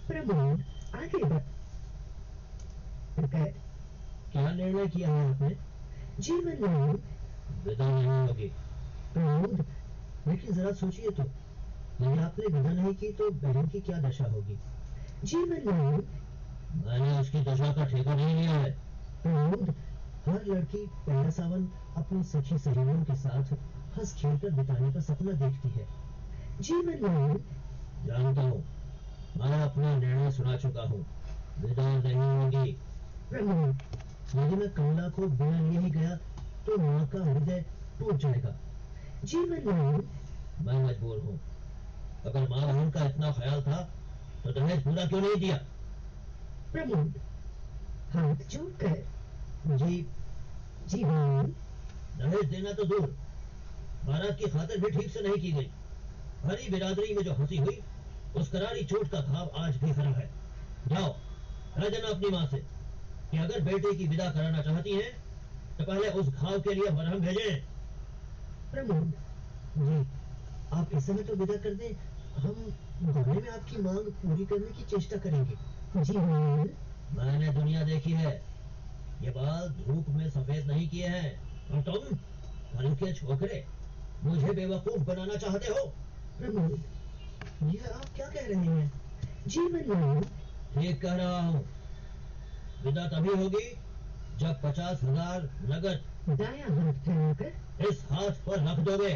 प्रमोद आगे बढ़ क्या निर्णय किया है आपने? जीवन लाल विदा नहीं होगी। प्रमोद लेकिन जरा सोचिए तो, यदि आपने विदा नहीं की तो बहन की क्या दशा होगी? जीवन लाल मैंने उसकी दशा का ठेका नहीं लिया है। प्रमोद हर लड़की पहला सावन अपनी सखी सहेलियों के साथ हंस खेलकर बिताने का सपना देखती है। जीवन लाल जानता हूँ, मैं अपना निर्णय सुना चुका हूँ, विदा नहीं होगी। प्रमोद यदि मैं कमला को बिना लिए ही गया तो माँ का हृदय टूट जाएगा। जीवन लाल मैं मजबूर हूँ। अगर माँ बहन का इतना ख्याल था तो दहेज पूरा क्यों नहीं दिया? प्रमोद हाथ जोड़कर जी, जीवन दहेज देना तो दूर, बारात की खातिर भी ठीक से नहीं की गई। हरी बिरादरी में जो हंसी हुई, उस करारी चोट का घाव आज भी हरा है। जाओ कह देना अपनी माँ से कि अगर बेटे की विदा कराना चाहती हैं तो पहले उस घाव के लिए मरहम भेजें। प्रमोद जी, आप इस समय तो विदा कर दें, हम दोनों में आपकी मांग पूरी करने की चेष्टा करेंगे। जीवन मैंने दुनिया देखी है, ये बाल धूप में सफेद नहीं किए हैं। और तुम हल्के छोकरे मुझे बेवकूफ बनाना चाहते हो। प्रमोद यह आप क्या कह रहे हैं? जीवन लाल ठीक कह रहा हूँ। विदा तभी होगी जब 50,000 नगद दाया हाथ फैलाकर इस हाथ पर रख दोगे।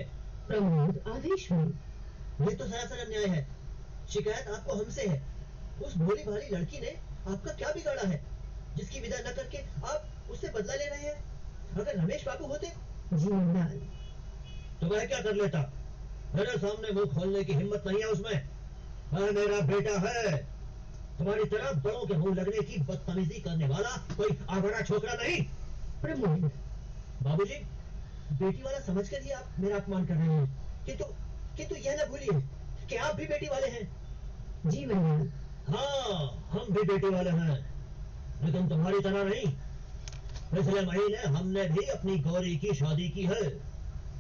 प्रमोद आवेश में ये तो सरासर अन्याय है। शिकायत आपको हमसे है। उस भोली भाली लड़की ने आपका क्या बिगाड़ा है जिसकी विदा न करके आप उससे बदला ले रहे हैं? अगर रमेश बाबू होते जीवन लाल तो वह क्या कर लेता? मेरे सामने मुंह खोलने की हिम्मत नहीं है उसमें। वह मेरा बेटा है, तुम्हारी तरह बड़ों के मुंह लगने की बदतमीजी करने वाला कोई आवारा छोकरा नहीं। प्रमोद बाबूजी, बेटी वाला समझकर ही आप मेरा अपमान कर रहे हैं, किंतु यह न भूलिए कि आप भी बेटी वाले हैं। जीवन लाल हाँ, हम भी बेटी वाले हैं, लेकिन तुम्हारी तरह नहीं। पिछले महीने हमने भी अपनी गौरी की शादी की है।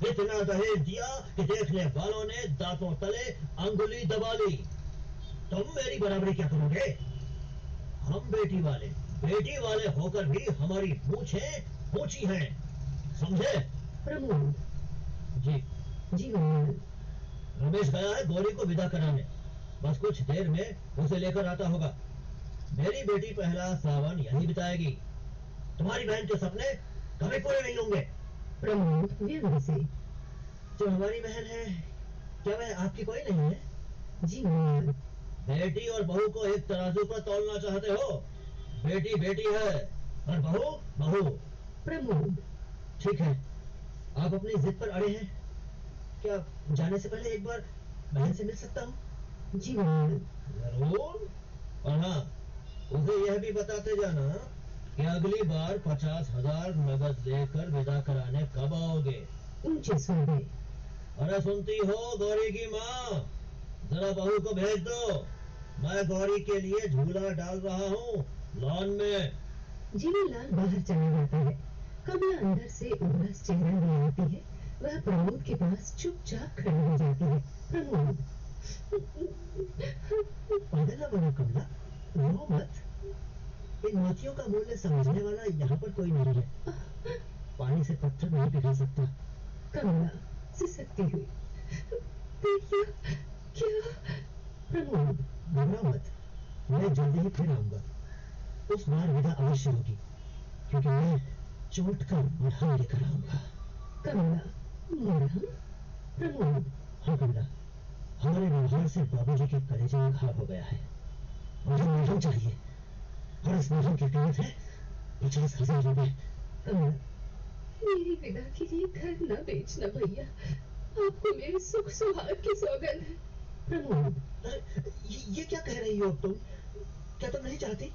इतना दहेज दिया कि देखने वालों ने दांतों तले अंगुली दबा ली। तुम मेरी बराबरी क्या करोगे? हम बेटी वाले होकर भी हमारी मूंछें ऊंची हैं, समझे? प्रमोद जी। जीवन लाल रमेश गया है गौरी को विदा कराने, बस कुछ देर में उसे लेकर आता होगा। मेरी बेटी पहला सावन यही बिताएगी। तुम्हारी बहन के सपने कभी पूरे नहीं होंगे। प्रमोद व्यंग से जो हमारी बहन है, क्या वह आपकी कोई नहीं है? जीवन लाल बेटी और बहू को एक तराजू पर तौलना चाहते हो? बेटी बेटी है और बहू बहू। प्रमोद ठीक है, आप अपनी जिद पर अड़े हैं। क्या जाने से पहले एक बार बहन से मिल सकता हूँ? जीवन लाल जरूर। और हाँ, उसे यह भी बताते जाना कि अगली बार 50,000 नगद लेकर विदा कराने कब आओगे। ऊंचे स्वर में अरे सुनती हो गौरी की माँ, जरा बहू को भेज दो। मैं गौरी के लिए झूला डाल रहा हूँ लॉन में। जीवन लाल बाहर चला जाता है। कमला अंदर से उदास चेहरा ले आती है। वह प्रमोद के पास चुपचाप खड़ी हो जाती है। प्रमोद पागल न बनो कमला, रो मत। इन मोतियों का मूल्य समझने वाला यहाँ पर कोई नहीं है। पानी से पत्थर नहीं पिघल सकता। कमला सिसकती हुई भैया क्या? प्रमोद घबराओ मत, मैं जल्दी ही फिर आऊंगा। उस बार विदा अवश्य होगी, क्योंकि मैं चोट का मरहम लेकर आऊंगा। कमला मरहम? प्रमोद हाँ कमला, हमारे व्यवहार से बाबूजी के कलेजे में घाव हो गया है। मुझे मरहम चाहिए और इस मरहम की कीमत है 50,000 रुपए। कमला मेरी विदा के लिए घर न बेचना भैया, आपको मेरे सुख सुहाग की सौगंध है। प्रमोद अरे ये क्या कह रही हो अब तुम? क्या तुम नहीं चाहती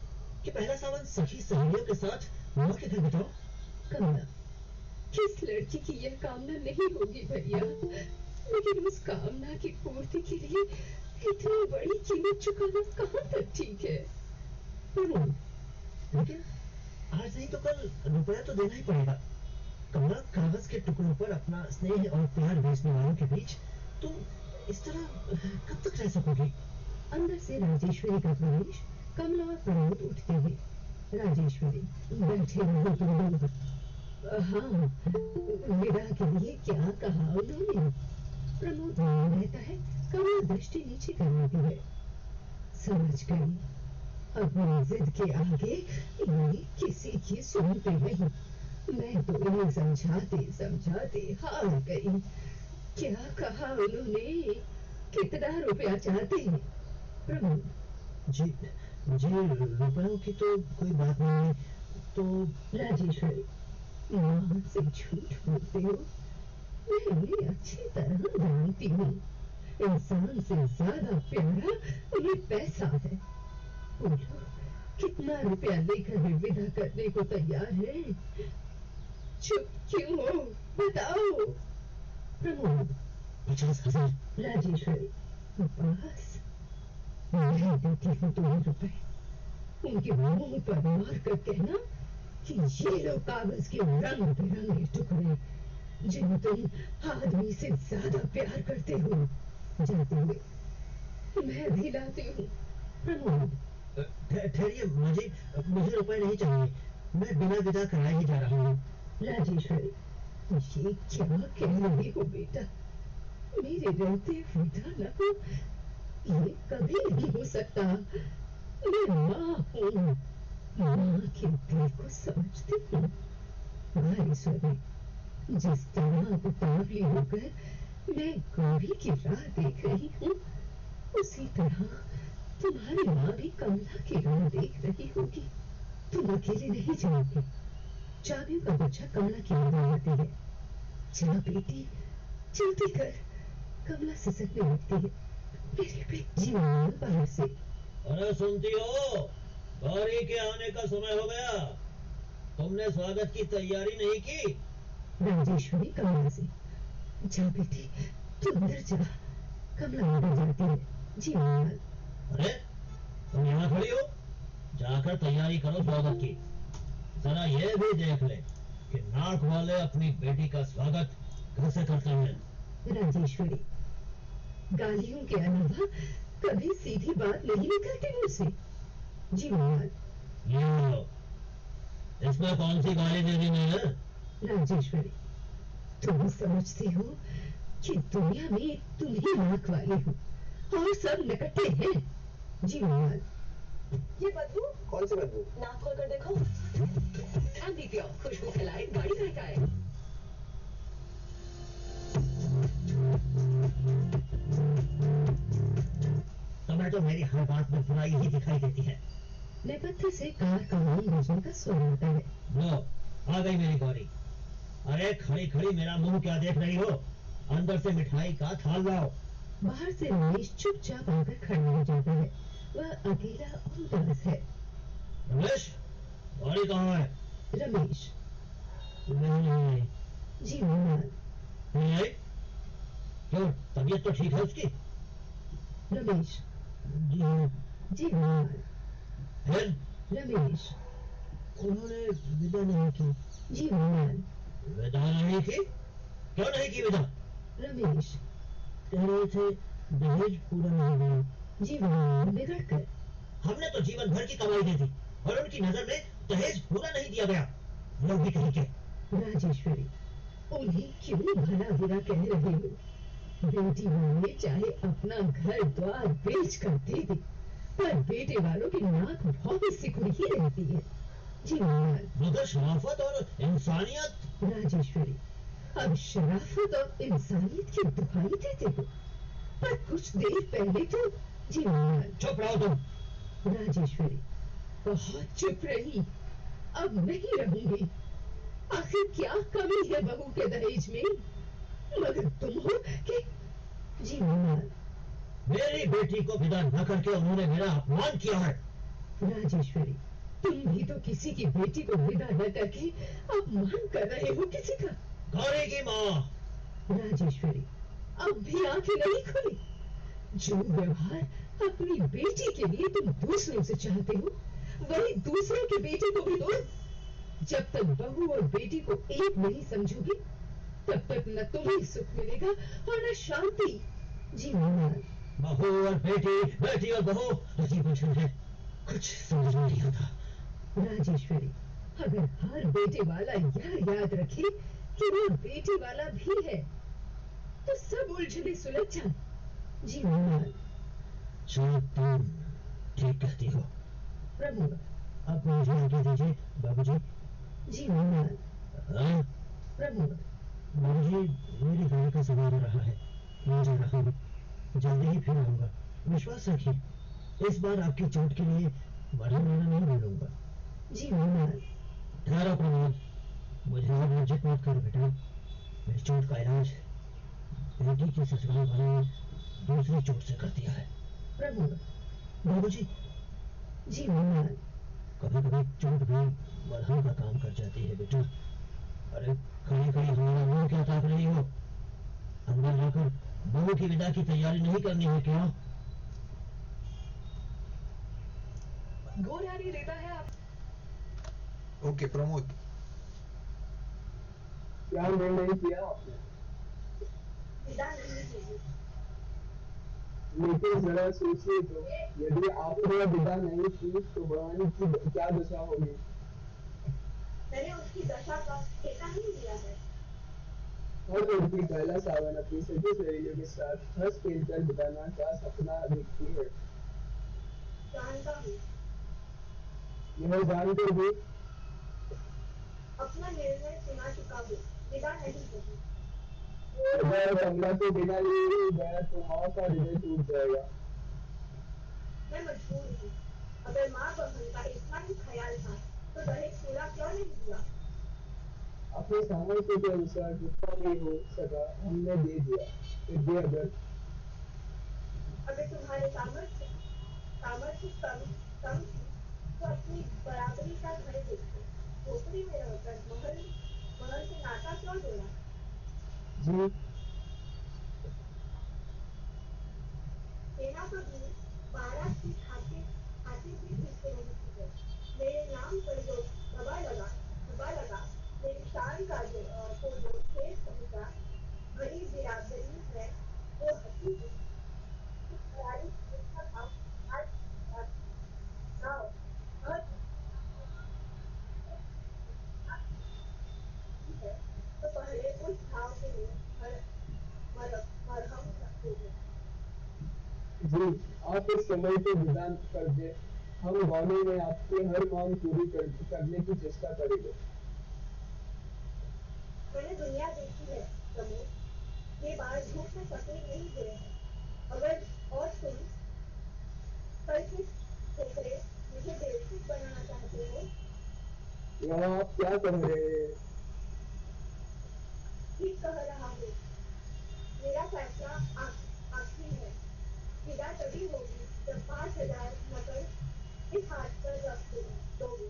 कि पहला सावन सखी सहेलियों के साथ माँ के घर बिताओ? कमला किस लड़की की यह कामना नहीं होगी भैया, लेकिन उस कामना की पूर्ति के लिए इतनी बड़ी कीमत चुकाना कहाँ तक ठीक है? प्रमोद, लेकिन आज नहीं तो कल रुपया तो देना ही पड़ेगा। कमला, कागज के टुकड़ों पर अपना स्नेह और प्यार बेचने वालों के बीच तुम इस तरह कब तक रह सकोगी? अंदर से राजेश्वरी का प्रवेश। कमला और प्रमोद उठते हैं। राजेश्वरी, बैठे रहो तुम लोग। हाँ, विदा के लिए क्या कहा उन्होंने? प्रमोद नहीं रहता है। कमला दृष्टि नीचे कर लेती है। समझ गई, अपनी जिद के आगे ये किसी की सुनते नहीं। मैं तो इन्हें समझाते समझाते हार गई। क्या कहा उन्होंने? कितना रुपया चाहते हैं? प्रमोद, जी जी, रुपयों की तो कोई बात नहीं है। तो राजेश्वरी, मां से झूठ बोलते हो। मैं उन्हें अच्छी तरह जानती हूँ। इंसान से ज्यादा प्यारा उन्हें पैसा है। बोलो, कितना रुपया लेकर वे विदा करने को तैयार है? चुप क्यों हो? बताओ। प्रमोद, 50,000। राजेश्वरी, बस मैं देती हूँ तुम्हें रुपए। उनके मुंह पर मार कर कहना कि ये लो कागज के रंग बिरंगे टुकड़े जिन्हें तुम आदमी से ज्यादा प्यार करते हो। जाते हुए मैं भी लाती हूँ। प्रमोद, ठहरिए माँ जी, मुझे रुपए नहीं चाहिए। मैं बिना विदा कराए ही जा रहा हूँ। राजेश्वरी, ये क्या कह रही हो बेटा? मेरे रहते विदा न हो, ये कभी नहीं हो सकता। मैं माँ हूँ, माँ के दिल को समझती हूँ। राजेश्वरी, जिस तरह उतावली होकर मैं गौरी की राह देख रही हूँ, उसी तरह तुम्हारी माँ भी कमला की राह देख रही होगी। तुम अकेले नहीं जाओगे। चाबियों का गुच्छा कमला की ओर आती है। जा बेटी, जल्दी कर। कमला सिसकने लगती है। मेरे बेटी बाहर से। अरे सुनती हो, गौरी के आने का समय हो गया। तुमने स्वागत की तैयारी नहीं की? राजेश्वरी कमला से। जा बेटी, तू अंदर जा। कमला अंदर जाती है। जी महाराज। अरे तुम यहाँ खड़ी हो, जाकर तैयारी करो स्वागत की। जरा ये भी देख ले कि नाक वाले अपनी बेटी का स्वागत कैसे करते हैं। राजेश्वरी, गालियों के अलावा कभी सीधी बात नहीं निकलती मुझसे। जी महाराज। ये लो, इसमें कौन सी गाली देनी नहीं है? राजेश्वरी, तुम समझती हो कि दुनिया में तुम ही नाक वाले हो और सब निकटते हैं। जी महाराज। ये बदबू? कौन सी बदबू? नाक खोल कर देखो। अभी पियो, खुशबू फैलाए, गाड़ी महकाए। तुम्हें तो मेरी हर बात में बुराई ही दिखाई देती है। नेपथ्य से कार का हॉर्न बजने का स्वर आता है। लो, आ गई मेरी गौरी। अरे खड़ी खड़ी मेरा मुंह क्या देख रही हो? अंदर से मिठाई का थाल लाओ। बाहर से रमेश चुपचाप आकर खड़ा हो जाता है। वह अकेला और उदास है। रमेश, गौरी कहाँ है? रमेश, नहीं आई। जी महाराज। नहीं आई? क्यों, तबीयत तो ठीक है उसकी? रमेश, जी हाँ। जी महाराज। फिर रमेश, उन्होंने विदा नहीं की। जी महाराज। विदा नहीं की? क्यों नहीं की विदा? रमेश, कह रहे थे दहेज पूरा नहीं हुआ। जी महाराज, बिगड़ कर। हमने तो जीवन भर की कमाई दी थी और उनकी नजर में दहेज पूरा नहीं दिया गया। लोग भी कहीं के। राजेश्वरी, उन्हें क्यों भला बुरा कह रहे हो? बेटी वाले चाहे अपना घर द्वार बेच कर दे दे, पर बेटे वालों की नाक भौं सिकुड़ ही रहती है। जी महाराज। मगर शराफत और इंसानियत। राजेश्वरी, अब शराफत और इंसानियत की दुहाई देते हो, पर कुछ देर पहले तो। जी महाराज। चुप रहो तुम। राजेश्वरी, बहुत चुप रही, अब नहीं रहूंगी। आखिर क्या कमी है बहू के दहेज में? मगर तुम हो कि। जी महाराज। मेरी बेटी को विदा न करके उन्होंने मेरा अपमान किया है। राजेश्वरी, तुम भी तो किसी की बेटी को विदा न करके अपमान कर रहे हो किसी का। गौरी की माँ। राजेश्वरी, अब भी आंखें नहीं खुली? जो व्यवहार अपनी बेटी के लिए तुम दूसरों से चाहते हो, वही दूसरों के बेटे को भी दो। जब तक बहू और बेटी को एक नहीं समझोगी, तब तक न तुम्हें सुख मिलेगा और न शांति। जी महाराज। बहू और बेटी, बेटी और बहू, अजीब उलझन है, कुछ समझ में नहीं आता। राजेश्वरी, अगर हर बेटे वाला यह याद रखे कि वो बेटी वाला भी है, तो सब उलझने सुलझ जाए। जी मोहनलाल। चलो तुम ठीक कहती हो। प्रमोद। अब मुझे आज्ञा दीजिए बाबूजी। जी मोहनलाल। हाँ? प्रमोद। बाबूजी, मेरी गाड़ी का समय आ रहा है, मैं जा रहा हूँ, जल्दी ही फिर आऊंगा, विश्वास रखिए, इस बार आपकी चोट के लिए मरहम लेना नहीं भूलूंगा। जी मोहनलाल। ठहरो प्रमोद, मुझे और लज्जित मत कर बेटा, मेरी चोट का इलाज बेटी की ससुराल वालों ने दूसरी चोट से कर दिया है। प्रमोद। बाबूजी, जी मोहनलाल। कभी कभी चोट भी मरहम का काम कर जाती है बेटा। अरे खड़ी खड़ी हमारा मुंह क्या ताक रही हो? अंदर जाकर बहू की विदा की तैयारी नहीं करनी है क्या? गोरानी लेता है आप। ओके प्रमोद, क्या निर्णय किया आपने? विदा नहीं कीजिए। लेकिन जरा सोचिए तो, यदि आपने विदा नहीं की तो भवानी की क्या दशा होगी? मैंने उसकी दशा का ठेका नहीं दिया है। हर लड़की पहला सावन अपनी सभी सहेलियों के साथ हंस खेल कर बिताना का सपना देखती है। जानता हूँ। यह जानकर भी अपना निर्णय सुना चुका हूँ, विदा नहीं होगी। अगर कमला को बिना लिए ही गया तो माँ का हृदय टूट जाएगा। मैं मजबूर हूँ। अगर माँ बहन का इतना ही ख्याल था तो दहेज पूरा क्यों नहीं दिया? अपने सामर्थ्य के अनुसार जितना भी हो सका हमने दे दिया। फिर भी अगर तुम्हारे सामर्थ्य सामर्थ्य कम थी तो अपनी बराबरी का घर देखो। झोपड़ी में रहकर महल महल से नाता क्यों जोड़ा? जी सेना तो दूर, बारात की खातिर भी ठीक से नहीं की गई। मेरे नाम पर जो दबा लगा, मेरी शान का को जो ठेस पहुंचा, बड़ी बिरादरी है वो हंसी थी। इस तैयारी का भाव आज गाँव बहुत अच्छी है, तो पहले उस घाव के लिए मरहम खोजो। जी, आप इस समय को विदा कर दे। हम गौने में आपकी हर मांग पूरी करने की चेष्टा करेंगे। मैंने दुनिया देखी है प्रमोद, ये बाल धूप में सफेद नहीं हुए हैं। अगर और तुम कल के छोकरे मुझे बेवकूफ बनाना चाहते हो। यह आप क्या कह रहे हैं? ठीक कह रहा हूँ। मेरा फैसला आखिरी है। विदा तभी होगी जब 5,000 नकद इस हाथ पर रख दोगे।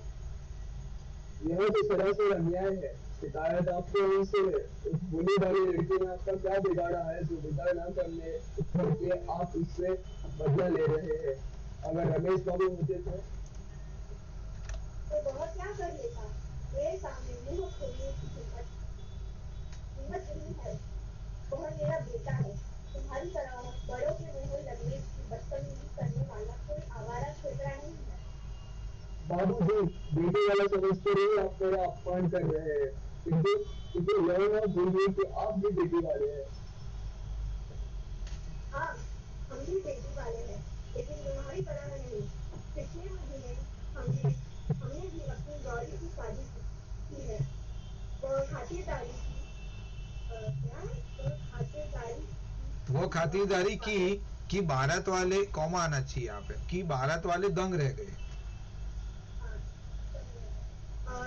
यह तो सरासर अन्याय है। शिकायत आपको उनसे है। उस भोली भाली लड़की ने आपका क्या बिगाड़ा है जो विदा न करके आप उससे बदला ले रहे हैं? अगर रमेश बाबू होते तो वह क्या कर लेता? मेरे सामने मुंह खोलने की हिम्मत नहीं है। वह मेरा बेटा है। तुम्हारी तरह बड़ों के मुंह लगने की बदतमीजी करने वाला कोई आवारा छोकरा नहीं है। बाबूजी, बेटे वाला समझते ही आप मेरा अपमान कर रहे हैं। किंतु किंतु यह ना भूलिए कि आप भी बेटी वाले हैं। हाँ, हम भी बेटी वाले हैं, लेकिन तुम्हारी तरह नहीं। पिछले महीने हमने हमने भी अपनी गौरी की शादी की है। वह खातिरदारी की क्या? वह खातिरदारी वो खातिरदारी की कि भारत वाले कौमा आना चाहिए यहाँ पे, कि भारत वाले दंग रह गए।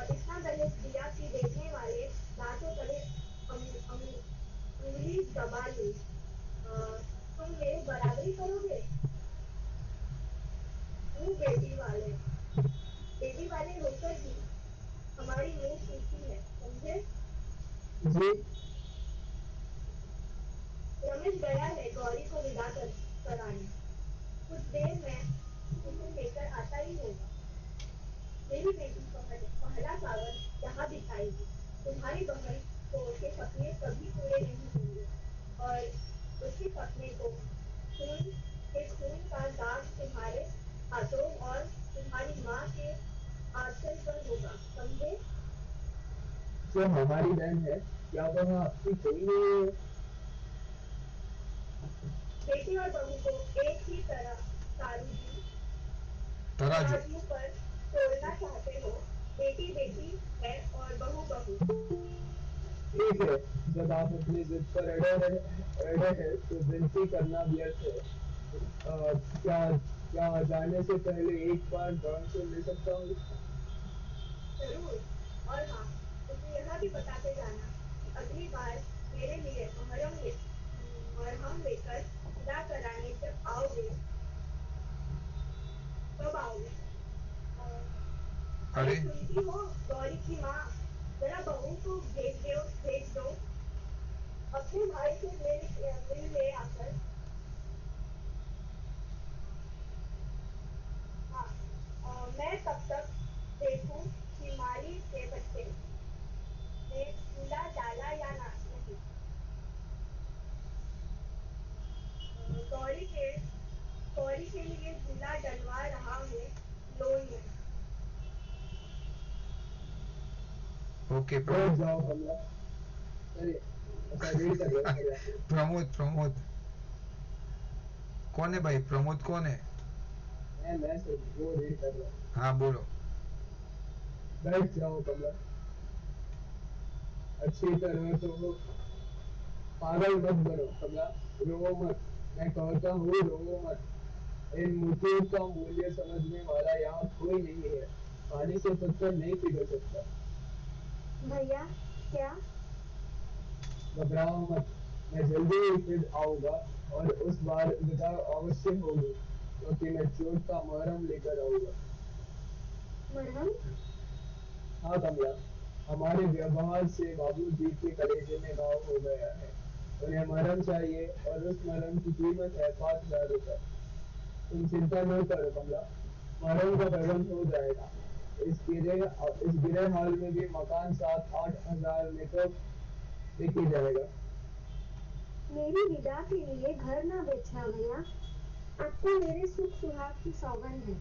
इतना दहेज दिया कि देखने वाले दांतों तले उंगली दबा ली। तुम मेरी बराबरी करोगे? तू बेटी वाले होकर भी हमारी मुंह सूखी है, समझे? जी रमेश गया है गौरी को विदा कराने। कुछ देर में उसे लेकर आता ही होगा। मेरी बेटी पहला सावन यहाँ बिताएगी। तुम्हारी बहन को उसके सपने कभी पूरे नहीं होंगे और उसके सपने को खून का दाग तुम्हारे हाथों और तुम्हारी माँ के आंचल पर होगा, समझे? जो हमारी बहन है, क्या वह आपकी कोई नहीं है? बेटी और बहू को एक ही तरह तराजू तराजू। तराजू पर तोलना चाहते हो। बेटी बेटी है और बहू बहू। ठीक है, जब आप अपनी जिद पर अड़े हैं तो विनती करना व्यर्थ है। क्या क्या जाने से पहले एक बार गौर से ले सकता हूँ? जरूर। और हाँ, उसे यह भी बताते जाना कि अगली बार मेरे लिए मरहम लेकर विदा कराने जब आओगे, कब आओगे? अरे अरे सुनती हो गौरी की माँ, जरा बहू को भेज दो अपने भाई से मिल ले आकर। हाँ, मैं तब तक देखूं कि माली के बच्चे ने झूला डाला या नहीं। गौरी के गौरी के लिए झूला डलवा रहा हूँ लोन में। ओके बैठ जाओ कमला। अरे अच्छा, रीड कर रहे हो? प्रमोद प्रमोद कौन है भाई? प्रमोद कौन है? मैं सर वो रीड कर रहा हूँ। हाँ बोलो। बैठ जाओ कमला। अच्छी तरह तो हो, पागल मत बनो कमला। रो मत, मैं कहता हूँ रो मत। इन मोतियों का मूल्य समझने वाला यहाँ कोई नहीं है। पानी से पत्थर नहीं पिघल सकता। भैया, क्या? घबराओ मत, मैं जल्दी ही फिर आऊंगा और उस बार विदा अवश्य होगी, क्योंकि मैं चोट का मरहम लेकर आऊंगा। मरहम? हाँ कमला, हमारे व्यवहार से बाबूजी के कलेजे में घाव हो गया है। उन्हें मरहम चाहिए और उस मरहम की कीमत है 5,000 रुपए। तुम चिंता न करो कमला, मरहम का प्रबंध हो जाएगा। इस गिरे हाल में भी मकान 7-8 हजार में तो बिक ही जाएगा। मेरी विदा के लिए घर ना बेचना भैया। आपको मेरे सुख सुहाग की सौगंध है।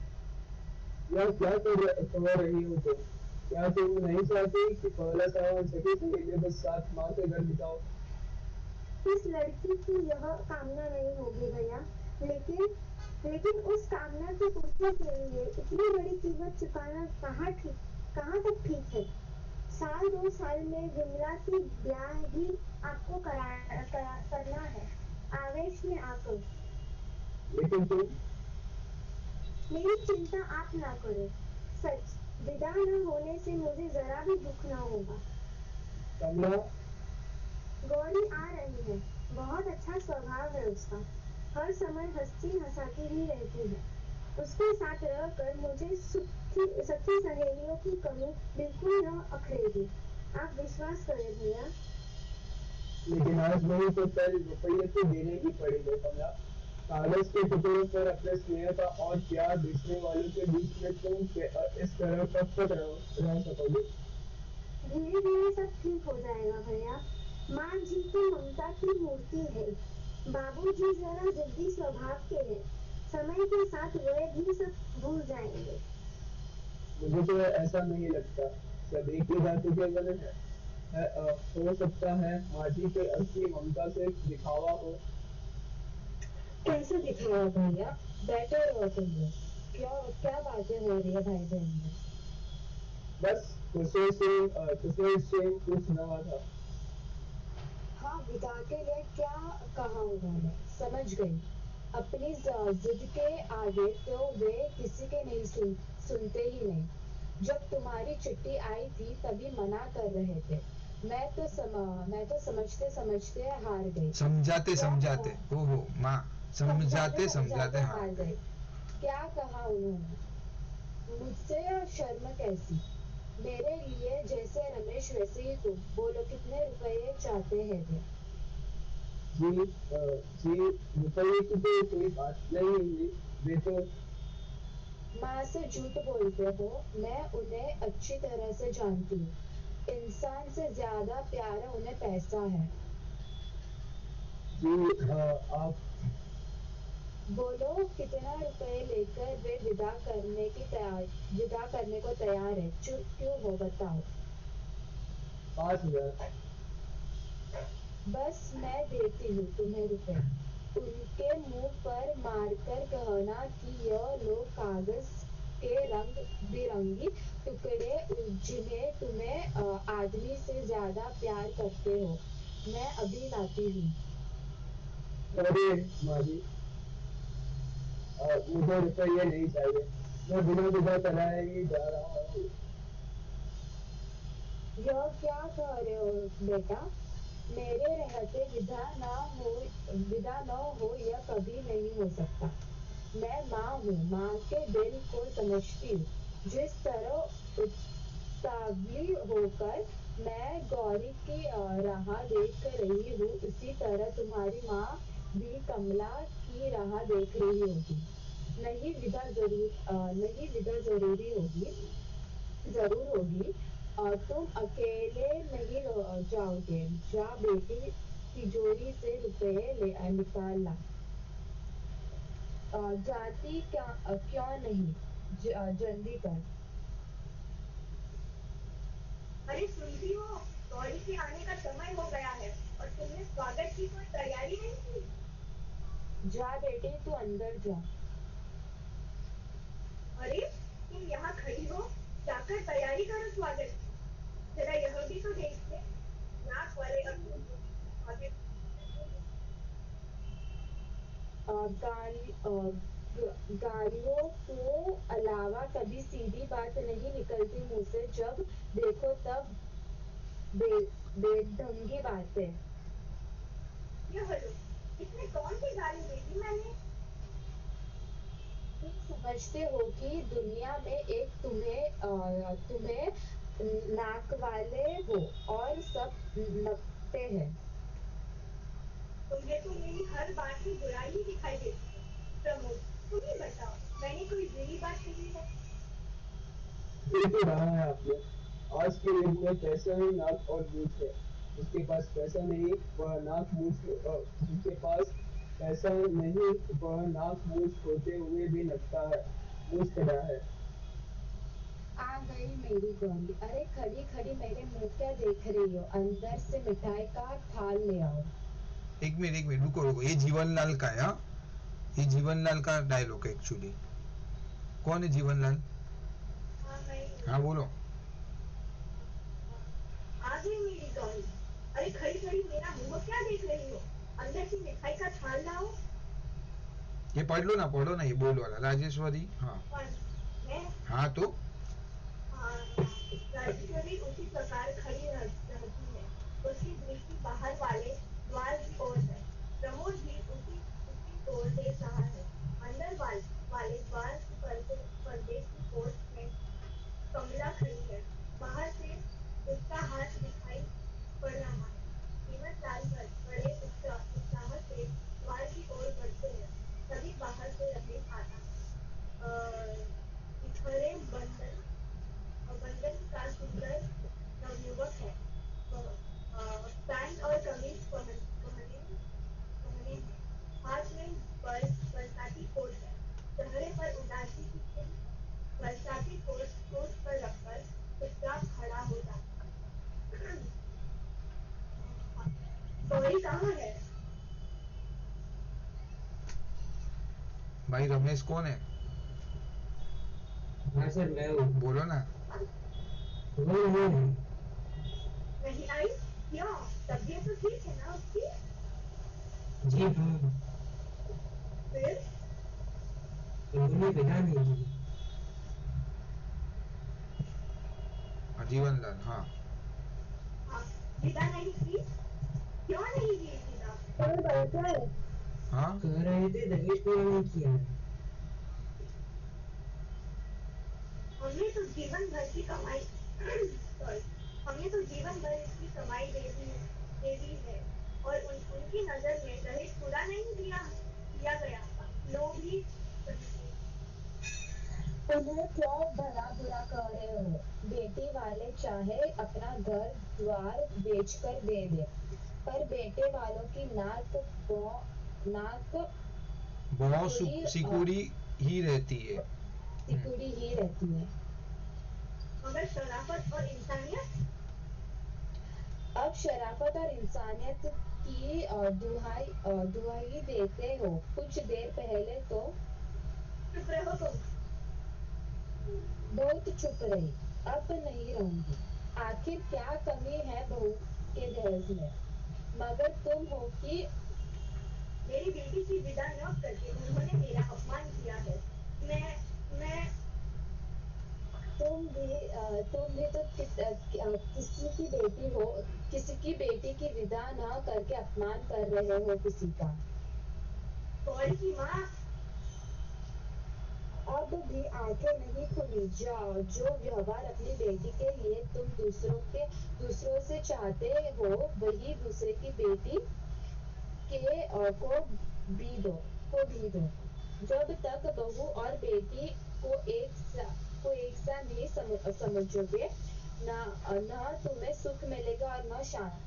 यह क्या कह रही हो तुम? क्या तुम नहीं चाहती कि पहला सावन सखी सहेली बस साथ माँ के घर बिताओ? इस लड़की की यह कामना नहीं होगी भैया, लेकिन लेकिन उस कामना की पूर्ति के लिए इतनी बड़ी कीमत चुकाना कहाँ तक ठीक है? साल 2 साल में विमला की ब्याह भी आपको करना है, आवेश में आकर। लेकिन तुम मेरी चिंता आप ना करें। सच, विदा न होने से मुझे जरा भी दुख न होगा। कमला, गौरी आ रही है। बहुत अच्छा स्वभाव है उसका। हर समय हंसती हंसाती ही रहती है। उसके साथ रहकर मुझे सखी सहेलियों की कमी बिल्कुल न अखरेगी। आप विश्वास करें भैया। लेकिन आज नहीं तो कल रुपये तो देने ही पड़ेगा कमला। कागज के टुकड़ों पर अपने स्नेह का और प्यार बेचने वालों के बीच में तुम इस तरह कब तक रह सकोगे? धीरे धीरे सब ठीक हो जाएगा भैया। माँ जी तो ममता की मूर्ति है। बाबूजी जरा जिद्दी स्वभाव के हैं। समय के साथ वे भी सब भूल जाएंगे। मुझे तो ऐसा नहीं लगता। सब एक ही धातु के बने हैं। हो सकता है माँ जी के असली ममता से दिखावा हो। कैसे दिखाओ भैया? बैठे रहो तुम लोग। क्या क्या बातें हो रही है भाई बहन में? बस कुशल से कुछ नया था। हाँ, विदा के लिए क्या कहा उन्होंने? समझ गई। अपनी जिद के आगे तो वे किसी के नहीं सुनते ही नहीं। जब तुम्हारी चिट्ठी आई थी तभी मना कर रहे थे। मैं तो समझते समझते हार गई। समझाते क्या समझाते कहा? ओहो माँ, समझाते समझाते समझाते हाँ। हार गई। क्या कहा उन्होंने? मुझसे शर्म कैसी? मेरे लिए जैसे रमेश वैसे ही तुम। बोलो कितने रुपए चाहते हैं वे? जी रुपये की तो कोई बात नहीं हुई। वे तो माँ से झूठ बोलते हो। मैं उन्हें अच्छी तरह से जानती हूँ। इंसान से ज्यादा प्यारा उन्हें पैसा है। जी आप बोलो कितना रुपए लेकर वे विदा करने को तैयार है। चुप क्यों हो, बताओ। 5,000। बस मैं देती हूँ तुम्हें रुपए। उनके मुंह पर मारकर कहना कि यह लो कागज के रंग बिरंगी टुकड़े जिन्हें तुम्हें आदमी से ज्यादा प्यार करते हो। मैं अभी लाती हूँ। अरे माँ जी, मुझे रुपये नहीं चाहिए। मैं बिना विदा कराए ही जा रहा हूँ। यह क्या कह रहे हो बेटा? मेरे रहते विदा न हो यह कभी नहीं हो सकता। मैं माँ हूँ, माँ के दिल को समझती हूँ। जिस तरह उतावली होकर मैं गौरी की राह देख रही हूँ, उसी तरह तुम्हारी माँ भी कमला की राह देख रही होगी। नहीं विदा जरूर होगी। तुम अकेले नहीं जाओगे। जा बेटी, तिजोरी से रुपए निकाल ला। जाती क्यों नहीं? जल्दी कर। अरे सुनती हो, गौरी के आने का समय हो गया है और तुमने स्वागत की कोई तैयारी नहीं की। जा बेटे, तू अंदर जा। अरे तुम यहाँ खड़ी हो, जाकर तैयारी करो स्वागत की। जरा यह भी तो देख ले, नाक वाले अपने स्वागत गालियों के अलावा कभी सीधी बात नहीं निकलती मुंह से। जब देखो तब बेढंगी बातें। यह लो, इसमें कौन सी गाली दे दी मैंने? तुम समझते हो कि दुनिया में एक तुम्हें नाक वाले हो और सब नकते हैं। तुम्हें तो मेरी हर बात की बुराई ही दिखाई देती है। प्रमोद, तुम ही बताओ, मैंने कोई बुरी बात कही है? ये तो रहा है आपने। आज के युग में पैसा ही नाक और मूछ है। जिसके पास पैसा नहीं वह नाक मूछ जिसके पास पैसा नहीं वह नाक मूछ होते हुए भी लगता है मूछ खड़ा है। आ गई मेरी गौरी। अरे खड़ी खड़ी मेरे मुंह क्या देख रही हो? अंदर से मिठाई का थाल ले आओ। एक मिनट रुको रुको, ये जीवनलाल का है। हाँ, ये जीवनलाल का डायलॉग है एक्चुअली। कौन है जीवनलाल? हाँ बोलो। आ गई मेरी गौरी। अरे खड़ी खड़ी मेरा मुंह क्या देख रही हो? अंदर से मिठाई का थाल लाओ। ये पढ़ लो ना ये बोल वाला राजेश्वरी। हाँ मैं हाँ तो राजेश्वरी उसी प्रकार खड़ी रहती है। उसकी दृष्टि बाहर वाले द्वार की ओर है। प्रमोद भी उसी उसी ओर देख रहा है। अंदर वाले द्वार की पर्दे की ओर में कमला खड़ी है। बाहर से उसका हाथ दिखाई पड़ रहा है। जीवनलाल बड़े उत्साह से द्वार की ओर बढ़ते हैं। तभी बाहर से रमेश आता है। बिखरे बंधन का सुंदर नवयुवक है। पैंट और कमीज पहने हैं। हाथ में बरसाती कोट है। चेहरे पर उदासी की चिन्ह। बरसाती कोट पर रखकर चुपचाप खड़ा हो जाता है। गौरी कहाँ है? भाई रमेश कौन है? हाँ सर, मैं हूँ। बोलो ना। नहीं आई? क्यों? तबीयत तो ठीक है ना उसकी? जी हाँ, फिर उन्होंने विदा नहीं की। हाँ जीवनलाल। हाँ हाँ, विदा नहीं की? क्यों नहीं की विदा? कौन बैठा है? हाँ कह रहे थे दहेज पूरा नहीं किया है। हमने तो जीवन भर की कमाई सॉरी हमने तो जीवन भर इसकी कमाई दे दी है और उनकी नजर में दहेज पूरा नहीं किया गया। लोभी उन्हें क्यों भला बुरा कह रहे हो? बेटी वाले चाहे अपना घर द्वार बेचकर दे दे, पर बेटे वालों की नाक बहुत सिकुड़ी ही रहती है। सिकुड़ी ही रहती है। मगर शराफत और इंसानियत, अब शराफत और इंसानियत की दुहाई देते हो। कुछ देर पहले तो चुप रहो तुम। बहुत चुप रही, अब नहीं रहूंगी। आखिर क्या कमी है बहू के दहेज में? मगर तुम हो कि मेरी बेटी की विदा न करके उन्होंने मेरा अपमान किया है। मैं तुम भी तो किसी की बेटी हो, किसी की बेटी की विदा न करके अपमान कर रहे हो किसी का। गौरी की माँ, अब भी आंखें नहीं खुली। जाओ, जो व्यवहार अपनी बेटी के लिए तुम दूसरों से चाहते हो वही दूसरे की बेटी को भी दो। जब तक बहू और बेटी को एक सा नहीं समझोगे, न तुम्हें सुख मिलेगा और न शांति।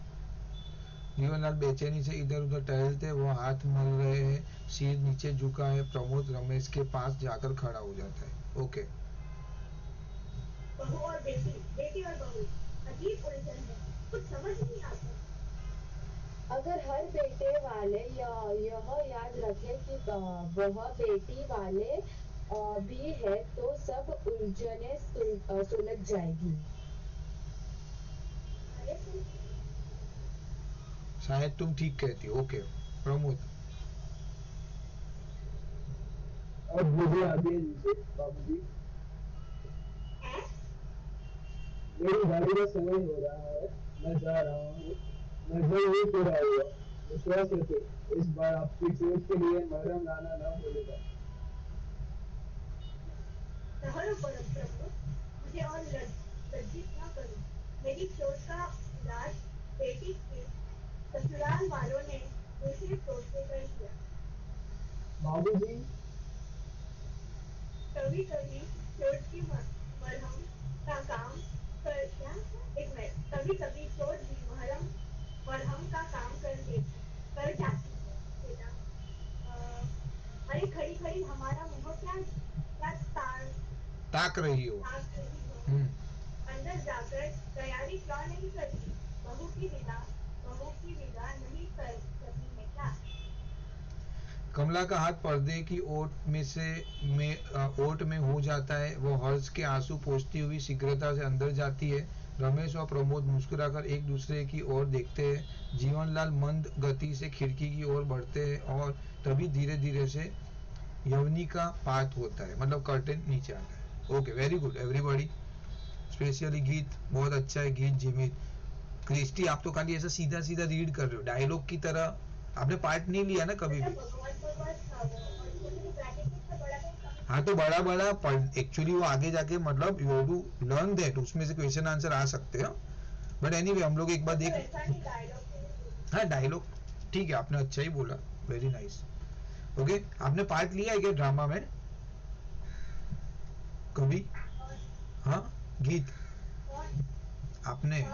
जीवनलाल बेचैनी से इधर उधर टहलते, वो हाथ मल रहे हैं, सिर नीचे झुका है। प्रमोद रमेश के पास जाकर खड़ा हो जाता है। ओके। बहू और बेटी, बेटी और बहू, अजीब उलझन है, कुछ समझ नहीं आता। अगर हर बेटे वाले यह याद रखे कि वह बेटी वाले भी है तो सब उलझने सुलझ जाएगी। शायद तुम ठीक कहती हो। ओके प्रमोद। अब मुझे आगे दीजिए बाबूजी। मेरी गाड़ी का समय हो रहा है, मैं जा रहा हूँ। नजर ये पूरा हुआ, विश्वास रखे इस बार आपकी चोट के लिए मरहम लाना ना भूलेगा। ठहरो परम प्रभु, मुझे और लज्जित न करो। मेरी चोट का इलाज बेटी के ससुराल वालों ने दूसरे चोट से कर दिया। बाबूजी, कभी कभी चोट की मरहम का काम कर क्या एक मिनट कभी कभी चोट भी मरहम का काम कर जाती है बेटा। अरे खड़ी खड़ी हमारा मुंह क्या क्या ताक रही हो। ताक रही हो? हम्म। अंदर जाकर तैयारी क्यों नहीं करती? बहू की विदा नहीं कर करनी है क्या? कमला का हाथ पर्दे की ओट में हो जाता है। वो हर्ष के आंसू पोंछती हुई शीघ्रता से अंदर जाती है। रमेश और प्रमोद मुस्कुराकर एक दूसरे की ओर देखते हैं। जीवनलाल मंद गति से खिड़की की ओर बढ़ते हैं और तभी धीरे धीरे से यवनी का पात होता है, मतलब कर्टेन नीचे आता है। Okay, very good everybody. Specially गीत बहुत अच्छा है। गीत जिमित क्रिस्टी, आप तो खाली ऐसा सीधा सीधा रीड कर रहे हो डायलॉग की तरह। आपने पार्ट नहीं लिया ना कभी भी। हाँ तो बड़ा बड़ा एक्चुअली वो आगे जाके मतलब you have to learn that, उसमें से क्वेश्चन आंसर आ सकते हैं। बट एनीवे हम लोग एक बार देख। हाँ डायलॉग ठीक है, आपने अच्छा ही बोला, वेरी नाइस। ओके, आपने पार्ट लिया है क्या ड्रामा में कभी? हाँ गीत आपने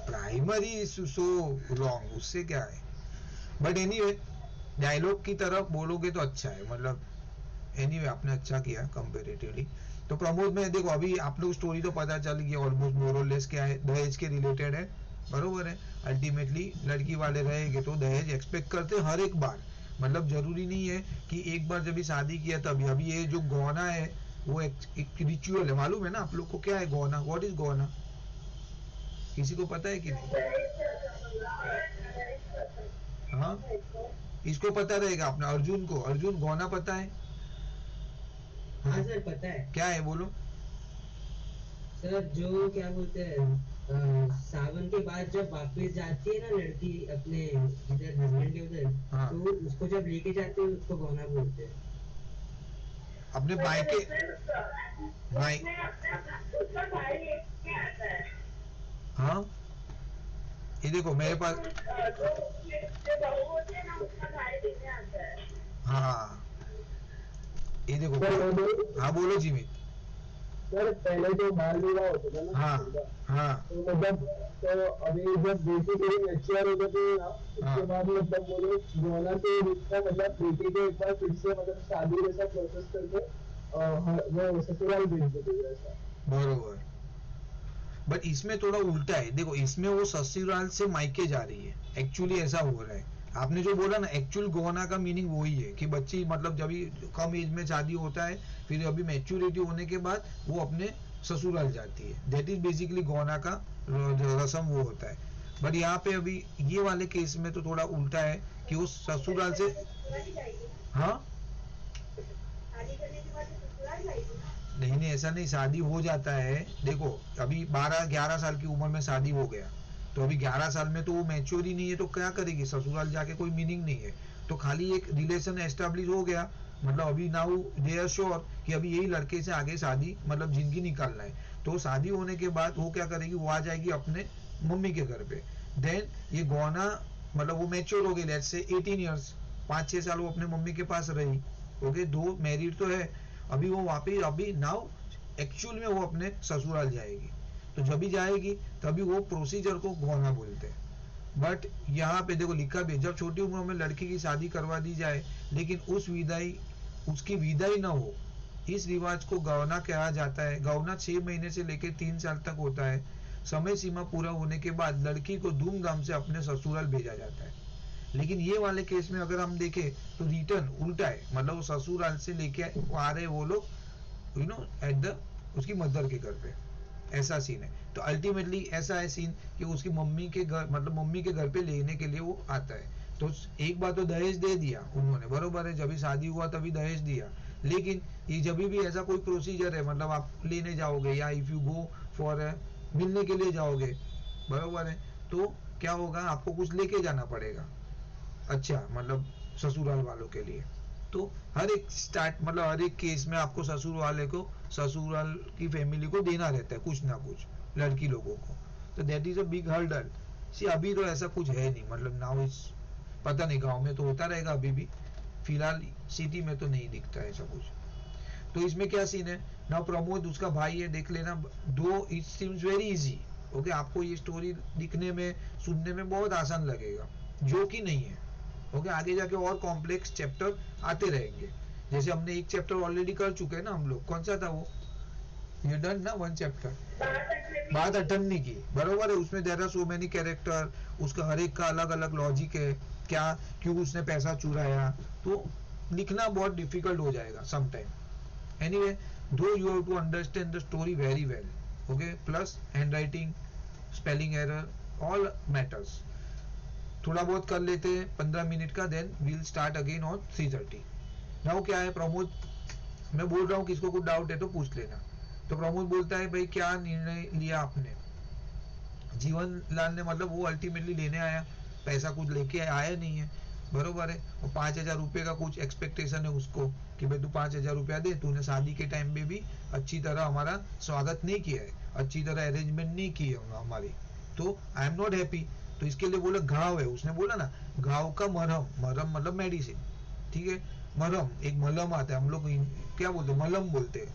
प्राइमरी सो रॉन्ग, उससे क्या है। बट एनीवे डायलॉग की तरफ बोलोगे तो अच्छा है, मतलब एनीवे आपने अच्छा किया कंपैरेटिवली। तो प्रमोद में देखो अभी आप लोग स्टोरी तो पता चल गई ऑलमोस्ट मोर और लेस, क्या है दहेज के रिलेटेड है, बरोबर है। अल्टीमेटली लड़की वाले रहेंगे तो दहेज एक्सपेक्ट करते हर एक बार, मतलब जरूरी नहीं है कि एक बार जब शादी किया तभी। अभी ये जो गौना है वो एक रिचुअल है, मालूम है ना आप लोग को क्या है गौना? व्हाट इज गौना? किसी को पता है कि हाँ इसको पता रहेगा अपना अर्जुन को। अर्जुन गौना पता है? हाँ सर पता है। क्या है बोलो सर? जो क्या बोलते हैं सावन के बाद जब वापस जाती है ना लड़की अपने इधर हस्बैंड के उधर, हाँ। तो उसको जब लेके जाते हैं उसको गौना बोलते हैं। अपने भाई के भाई हाँ ये देखो मेरे पास हाँ ये देखो हाँ बोलो जीवित। सर पहले तो बाल विवाह होता था ना हाँ उनका। हाँ तो मतलब तो अभी जब बेटी थोड़ी मैच्योर हो जाती है ना उसके हाँ। बाद मतलब वो लोग जोना के रूप में मतलब बेटी को एक बार फिर से मतलब शादी जैसा प्रोसेस करके वो ससुराल भेज देते हैं ऐसा। बरोबर। बट इसमें थोड़ा उल्टा है, देखो इसमें वो ससुराल से मायके जा रही है, एक्चुअली ऐसा हो रहा है। आपने जो बोला ना एक्चुअल गोना का मीनिंग वही है कि बच्ची मतलब जब भी कम एज में शादी होता है फिर अभी मैच्योरिटी होने के बाद वो अपने ससुराल जाती है, दैट इज बेसिकली गोना का रस्म वो होता है। बट यहाँ पे अभी ये वाले केस में तो थोड़ा उल्टा है कि वो ससुराल से ससुराल ही जाएगी ना, हाँ शादी करने के बाद तो ससुराल जाएगी ना। नहीं नहीं ऐसा नहीं, शादी हो जाता है। देखो अभी 12-11 साल की उम्र में शादी हो गया तो अभी 11 साल में तो वो मैच्योर ही नहीं है तो क्या करेगी, ससुराल जाके कोई मीनिंग नहीं है। तो खाली एक रिलेशन एस्टेब्लिश हो गया, मतलब अभी नाउ दे आर श्योर कि अभी यही लड़के से आगे शादी मतलब जिंदगी निकालना है। तो शादी होने के बाद वो क्या करेगी, वो आ जाएगी अपने मम्मी के घर पे। देन ये गौना मतलब वो मैच्योर हो गई, लेट्स से 18 ईयर्स, 5-6 साल वो अपने मम्मी के पास रही। ओके, दो मैरिड तो है, अभी वो वापिस अभी नाउ एक्चुअल में वो अपने ससुराल जाएगी। तो जब भी जाएगी तभी वो प्रोसीजर को गौना बोलते हैं। बट यहाँ पे देखो लिखा भी है, जब छोटी उम्र में लड़की की शादी करवा दी जाए लेकिन उसकी विदाई ना हो, इस रिवाज को गौना कहा जाता है। गौना 6 महीने से लेकर 3 साल तक होता है। समय सीमा पूरा होने के बाद लड़की को धूमधाम से अपने ससुराल भेजा जाता है। लेकिन ये वाले केस में अगर हम देखें तो रिटर्न उल्टा है, मतलब वो ससुराल से लेके आ रहे वो लोग यू नो एट द उसकी मदर के घर पे, ऐसा सीन है। तो अल्टीमेटली ऐसा है सीन कि उसकी मम्मी के घर मतलब मम्मी के घर पे लेने के लिए वो आता है। तो एक बार तो दहेज दे दिया उन्होंने, बरोबर है, जब भी शादी हुआ तभी दहेज दिया। लेकिन ये जब भी ऐसा कोई प्रोसीजर है, मतलब आप लेने जाओगे या इफ यू गो फॉर मिलने के लिए जाओगे, बरोबर है, तो क्या होगा, आपको कुछ लेके जाना पड़ेगा, अच्छा मतलब ससुराल वालों के लिए। तो हर एक मतलब हर एक केस में आपको ससुर वाले को ससुराल की फैमिली को देना रहता है कुछ ना कुछ लड़की लोगों को। तो that is a big hurdle. See अभी तो ऐसा कुछ है नहीं, मतलब नाउ इस पता नहीं, गांव में तो होता रहेगा अभी भी, फिलहाल सिटी में तो नहीं दिखता ऐसा कुछ। तो इसमें क्या सीन है ना, प्रमोद उसका भाई है, देख लेना, दो it seems very easy. Okay, आपको ये स्टोरी दिखने में सुनने में बहुत आसान लगेगा, जो कि नहीं है। ओके, आगे जाके और कॉम्प्लेक्स चैप्टर आते रहेंगे, जैसे हमने एक चैप्टर ऑलरेडी कर चुके हैं ना हम लोग, कौन सा था वो, ये डन ना, 1 चैप्टर बात अठन्नी की, बरोबर है। उसमें there are so many character, उसका हर एक का अलग अलग लॉजिक है, क्या क्यों उसने पैसा चुराया, तो लिखना बहुत डिफिकल्ट हो जाएगा sometime. Anyway, do you have to understand the story very well, okay, plus handwriting, spelling error, all matters. थोड़ा बहुत कर लेते हैं 15 मिनट का, then we'll start again on 3:30। Now क्या है प्रमोद, मैं बोल रहा हूँ किसको कुछ डाउट है तो पूछ लेना। तो प्रमोद बोलता है भाई क्या निर्णय लिया आपने। जीवन लाल ने मतलब वो अल्टीमेटली लेने आया, पैसा कुछ लेके आया नहीं है, बरोबर है, और 5,000 रुपये का कुछ एक्सपेक्टेशन है उसको कि भाई तू 5,000 रुपया दे, तूने शादी के टाइम पे भी अच्छी तरह हमारा स्वागत नहीं किया है, अच्छी तरह अरेंजमेंट नहीं की है हमारी, तो आई एम नॉट हैप्पी। तो इसके लिए बोला घाव है, उसने बोला ना घाव का मरहम, मरहम मतलब मेडिसिन, ठीक है, मरहम एक मलहम आता है, हम लोग क्या बोलते हैं, मलहम बोलते हैं,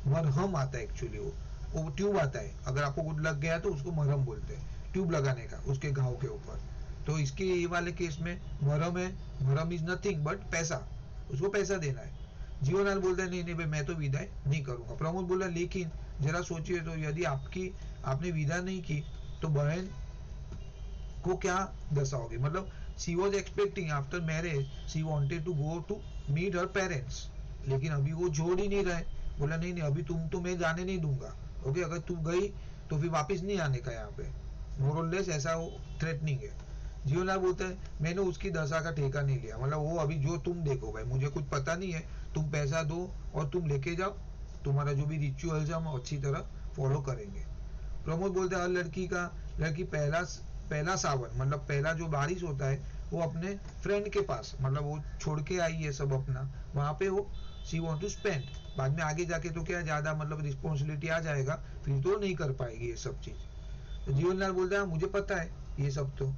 मरहम आता है एक्चुअली, वो ट्यूब आता है, अगर आपको कुछ लग गया तो उसको मरहम बोलते हैं, ट्यूब लगाने का उसके घाव के ऊपर। तो इसके ये वाले केस में मरहम है, मरहम इज नथिंग बट पैसा, उसको पैसा देना है। जीवनलाल बोलता है नहीं नहीं भाई मैं तो विदाई नहीं करूंगा। प्रमोद बोला लेकिन जरा सोचिए तो, यदि आपने विदा नहीं की तो बहन को क्या दशा होगी, मतलब she was expecting after marriage, she wanted to go to meet her parents, लेकिन अभी वो छोड़ ही नहीं रहे, बोला नहीं नहीं अभी तुम तो मैं जाने नहीं दूंगा, ओके, अगर तू गई तो फिर वापस नहीं आने का, यहाँ पे मोरलेस ऐसा वो थ्रेटनिंग है। जीवनलाल बोलता है मैंने उसकी दशा का ठेका नहीं लिया, मतलब वो अभी जो तुम देखो भाई मुझे कुछ पता नहीं है, तुम पैसा दो और तुम लेके जाओ, तुम्हारा जो भी रिचुअल्स है हम अच्छी तरह फॉलो करेंगे। प्रमोद बोलते हैं हर लड़की पहला सावन मतलब पहला जो बारिश होता है वो अपने फ्रेंड के पास, मतलब वो छोड़ के आई है सब अपना, वहां पे वो शी वांट टू स्पेंड, बाद में आगे जाके तो क्या ज्यादा मतलब रिस्पॉन्सिबिलिटी आ जाएगा, फिर तो नहीं कर पाएगी ये सब चीज। तो जीवनलाल बोलता है मुझे पता है ये सब। तो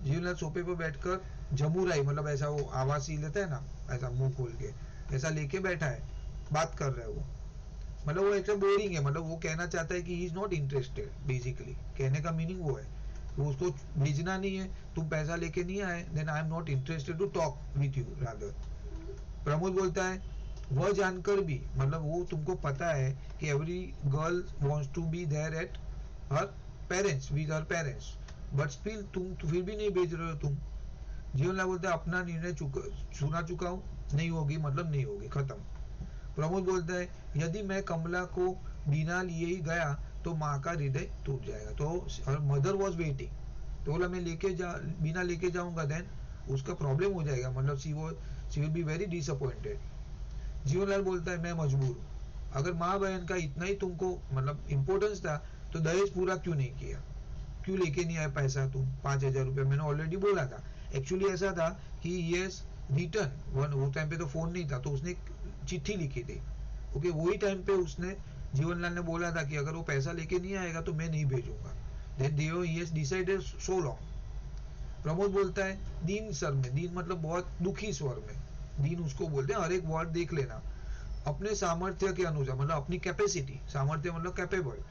जीवनलाल सोफे पर बैठकर जमुराई मतलब ऐसा वो आवाज ही लेता है ना, ऐसा मुंह खोल के ऐसा लेके बैठा है, बात कर रहा है वो। मतलब वो ऐसा बोरिंग है, मतलब वो कहना चाहता है कि ही इज नॉट इंटरेस्टेड, बेसिकली कहने का मीनिंग वो है, वो उसको भेजना नहीं है, तुम पैसा लेके नहीं आए, then I am not interested to talk with you rather. Pramod बोलता है वह जानकर भी, मतलब वो तुमको पता है कि every girl wants to be there at her parents with her parents, but still तुम फिर भी नहीं भेज रहे हो तुम। जीवनलाल बोलता है अपना निर्णय सुना चुका हूँ, नहीं होगी मतलब नहीं होगी, खत्म। प्रमोद बोलता है यदि मैं कमला को बिना लिए ही गया तो माँ का हृदय टूट जाएगा, तो मदर वॉज वेटिंग, तो बोला मैं बिना लेके जाऊंगा देन उसका प्रॉब्लम हो जाएगा, मतलब she will be very disappointed. Jeevanlal बोलता है मैं मजबूर हूँ, अगर माँ बहन का इतना ही तुमको मतलब इम्पोर्टेंस था तो दहेज पूरा क्यों नहीं किया, क्यों लेके नहीं आए पैसा तुम 5,000 रुपये, मैंने ऑलरेडी बोला था। एक्चुअली ऐसा था कि यस रिटर्न, वो टाइम पे तो फोन नहीं था, तो उसने एक चिट्ठी लिखी थी, ओके, वही टाइम पे उसने जीवनलाल ने बोला था कि अगर वो पैसा लेके नहीं आएगा तो मैं नहीं भेजूंगा, then Dev he has decided so long. Pramod बोलता है दीन सर में, दीन मतलब बहुत दुखी स्वर में, दीन उसको बोलते हैं, हर एक वर्ड देख लेना, अपने सामर्थ्य के अनुसार, मतलब अपनी कैपेसिटी, सामर्थ्य मतलब कैपेबल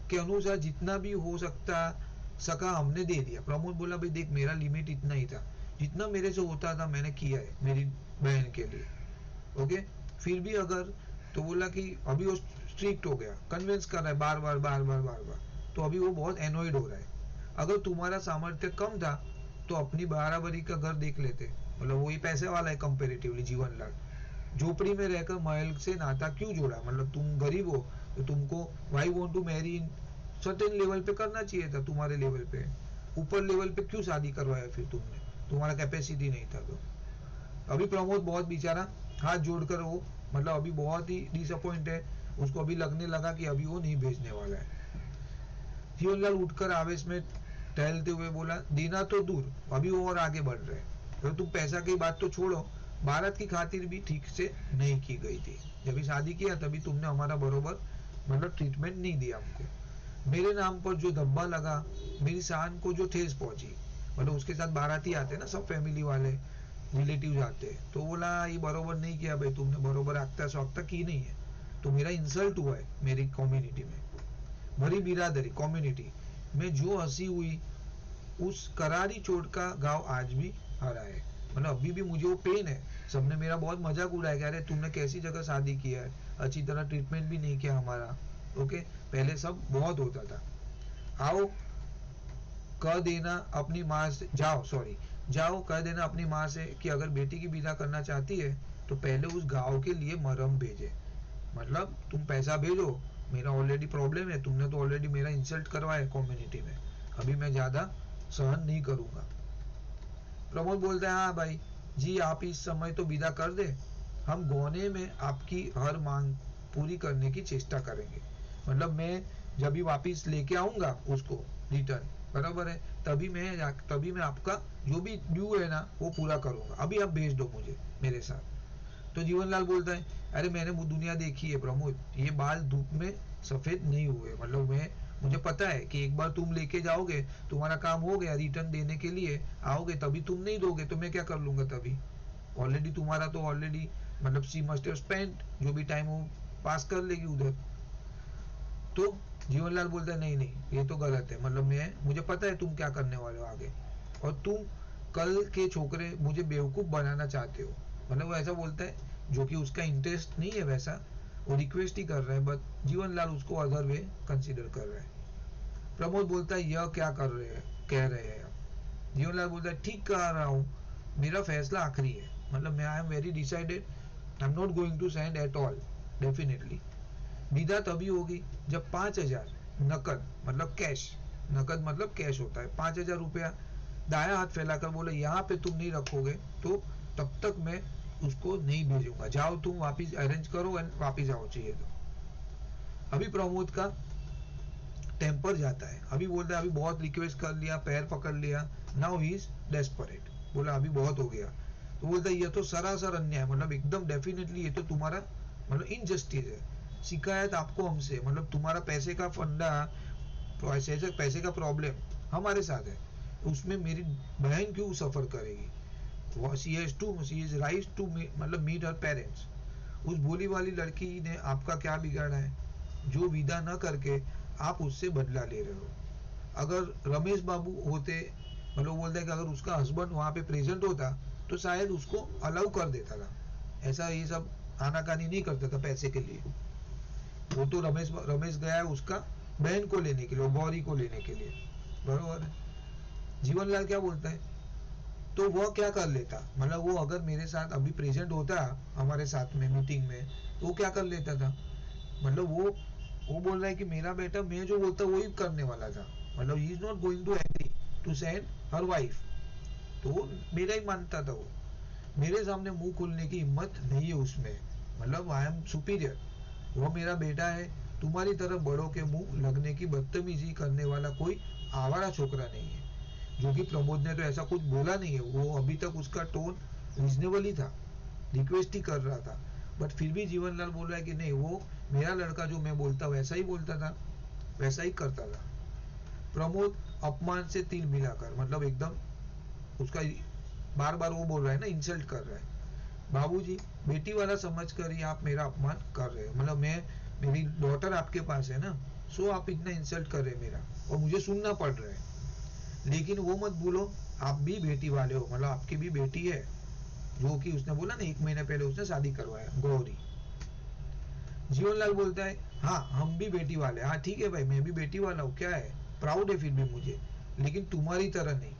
के अनुसार जितना भी हो सका हमने दे दिया। प्रमोद बोला भाई देख मेरा लिमिट इतना ही था, जितना मेरे से होता था मैंने किया है मेरी बहन के लिए, ओके। फिर भी अगर, तो बोला कि अभी वो स्ट्रिक्ट हो गया, कन्विंस कर रहा है बार बार, तो अभी वो बहुत एनॉयड हो रहा है। अगर तुम्हारा सामर्थ्य कम था तो अपनी बराबरी का घर देख लेते, मतलब वही पैसे वाला है कंपेरेटिवली। जीवनलाल झोपड़ी में रहकर महल से नाता क्यों जोड़ा, मतलब तुम गरीब हो तो तुमको why want to marry in certain level पे करना चाहिए था, तुम्हारे लेवल पे, ऊपर लेवल पे क्यों शादी करवाया फिर तुमने, तुम्हारा कैपेसिटी नहीं था तो। अभी प्रमोद बहुत बेचारा हाथ जोड़कर वो, मतलब अभी बहुत ही डिसअपॉइंट है, उसको अभी लगने लगा कि अभी वो नहीं भेजने वाला है। जीवनलाल उठकर आवेश में टहलते हुए बोला देना तो दूर, अभी वो और आगे बढ़ रहे हैं, तो तुम पैसा की बात तो छोड़ो, भारत की खातिर भी ठीक से नहीं की गई थी, जब शादी किया तभी तुमने हमारा बरोबर मतलब ट्रीटमेंट नहीं दिया हमको, मेरे नाम पर जो धब्बा लगा, मेरी शान को जो ठेस पहुंची, मतलब उसके साथ बाराती आते ना, सब फैमिली वाले रिलेटिव आते हैं, तो बोला ये बरोबर नहीं किया भाई तुमने, बरोबर आगता स्वागता की नहीं है, तो मेरा इंसल्ट हुआ है मेरी कम्युनिटी में, भरी बिरादरी कम्युनिटी में जो हंसी हुई उस करारी चोट का घाव आज भी हरा है, मतलब अभी भी मुझे वो पेन है। सबने मेरा बहुत मजाक उड़ाया कि अरे तुमने कैसी जगह शादी किया है, अच्छी तरह ट्रीटमेंट भी नहीं किया हमारा, ओके, पहले सब बहुत होता था। आओ कह देना अपनी माँ से, जाओ कह देना अपनी माँ से कि अगर बेटी की विदा करना चाहती है तो पहले उस गांव के लिए मरहम भेजे, मतलब तुम पैसा भेजो, मेरा ऑलरेडी प्रॉब्लम है, तुमने तो ऑलरेडी मेरा इंसल्ट करवाया कम्युनिटी में, अभी मैं ज्यादा सहन नहीं करूंगा। प्रमोद बोलते हैं हाँ भाई जी आप इस समय तो विदा कर दे, हम गौने में आपकी हर मांग पूरी करने की चेष्टा करेंगे, मतलब मैं जब भी वापिस लेके आऊंगा उसको रिटर्न, बराबर है, तभी मैं आपका जो भी ड्यू है ना वो पूरा करूंगा, अभी आप भेज दो मुझे मेरे साथ। तो जीवनलाल बोलता है अरे मैंने दुनिया देखी है प्रमोद, ये बाल धूप में सफेद नहीं हुए, मतलब मुझे पता है कि एक बार तुम लेके जाओगे, तुम्हारा काम हो गया, रिटर्न देने के लिए आओगे, तभी तुम नहीं दोगे तो मैं क्या कर लूंगा, तभी ऑलरेडी तुम्हारा तो ऑलरेडी मतलब शी मस्ट हैव स्पेंट जो भी टाइम वो पास कर लेगी उधर। तो जीवनलाल बोलता है नहीं ये तो गलत है, मतलब मुझे पता है तुम क्या करने वाले हो आगे, और तुम कल के छोकरे मुझे बेवकूफ बनाना चाहते हो, मतलब वो ऐसा बोलता है जो कि उसका इंटरेस्ट नहीं है वैसा, वो रिक्वेस्ट ही कर रहा है, बट जीवनलाल उसको अदर वे कंसीडर कर रहा है। प्रमोद बोलता है यह क्या कह रहे हैं आप। जीवनलाल बोलता है ठीक कह रहा हूँ, मेरा फैसला आखिरी है, मतलब I am very decided, I am not going to send at all, definitely विदा तभी होगी जब 5,000 नकद मतलब कैश होता है, 5,000 रुपया दाया हाथ फैलाकर बोले यहाँ पे तुम नहीं रखोगे तो तब तक मैं उसको नहीं भेजूंगा, जाओ तुम वापिस अरेंज करो एंड वापिस आओ चाहिए तो। अभी प्रमोद का टेम्पर जाता है, अभी बोलता है अभी बहुत रिक्वेस्ट कर लिया, पैर पकड़ लिया, नाउ ही इज डेस्परेट, बोला अभी बहुत हो गया, तो बोलता है ये तो सरासर अन्याय, मतलब एकदम डेफिनेटली ये तो तुम्हारा मतलब इनजस्टिस है, शिकायत आपको हमसे, मतलब तुम्हारा पैसे का फंडा, पैसे का प्रॉब्लम हमारे साथ है, उसमें मेरी बहन क्यों सफर करेगी, she is right to मतलब meet her parents, उस भोली वाली लड़की ने आपका क्या बिगाड़ा है जो विदा न करके आप उससे बदला ले रहे हो? अगर रमेश बाबू होते, मतलब बोलते कि अगर उसका हस्बैंड वहां पे प्रेजेंट होता तो शायद उसको अलाउ कर देता था, ऐसा ये सब आनाकानी नहीं करता था पैसे के लिए। वो तो रमेश गया है उसका बहन को लेने के लिए, गौरी को लेने के लिए, बरोबर है। जीवनलाल क्या बोलता है, तो वो क्या कर लेता, मतलब वो अगर मेरे साथ अभी प्रेजेंट होता हमारे साथ में मीटिंग में तो वो क्या कर लेता था, मतलब वो बोल रहा है कि मेरा बेटा मैं जो बोलता वही करने वाला था, मतलब he is not going to agree to send her wife, तो वो मेरा ही मानता था। वो मेरे सामने मुंह खोलने की हिम्मत नहीं है उसमें, मतलब आई एम सुपीरियर, वो मेरा बेटा है। तुम्हारी तरफ बड़ों के मुंह लगने की बदतमीजी करने वाला कोई आवारा छोकरा नहीं है। जो कि प्रमोद ने तो ऐसा कुछ बोला नहीं है, वो अभी तक उसका टोन रीजनेबल ही था, रिक्वेस्ट ही कर रहा था, बट फिर भी जीवनलाल बोल रहा है कि नहीं, वो मेरा लड़का जो मैं बोलता वैसा ही बोलता था, वैसा ही करता था। प्रमोद अपमान से तिल मिलाकर, मतलब एकदम उसका बार बार वो बोल रहा है ना, इंसल्ट कर रहा है। बाबूजी, बेटी वाला समझ कर ही आप मेरा अपमान कर रहे हो, मतलब मेरी डॉटर आपके पास है ना, सो आप इतना इंसल्ट कर रहे हैं मेरा, और मुझे सुनना पड़ रहा है। लेकिन वो मत भूलो आप भी बेटी वाले हो, मतलब आपकी भी बेटी है, जो कि उसने बोला ना 1 महीने पहले उसने शादी करवाया, गौरी। जीवनलाल बोलता है हाँ हम भी बेटी वाले, हाँ ठीक है भाई मैं भी बेटी वाला हूँ, क्या है, प्राउड है फिर भी मुझे, लेकिन तुम्हारी तरह नहीं,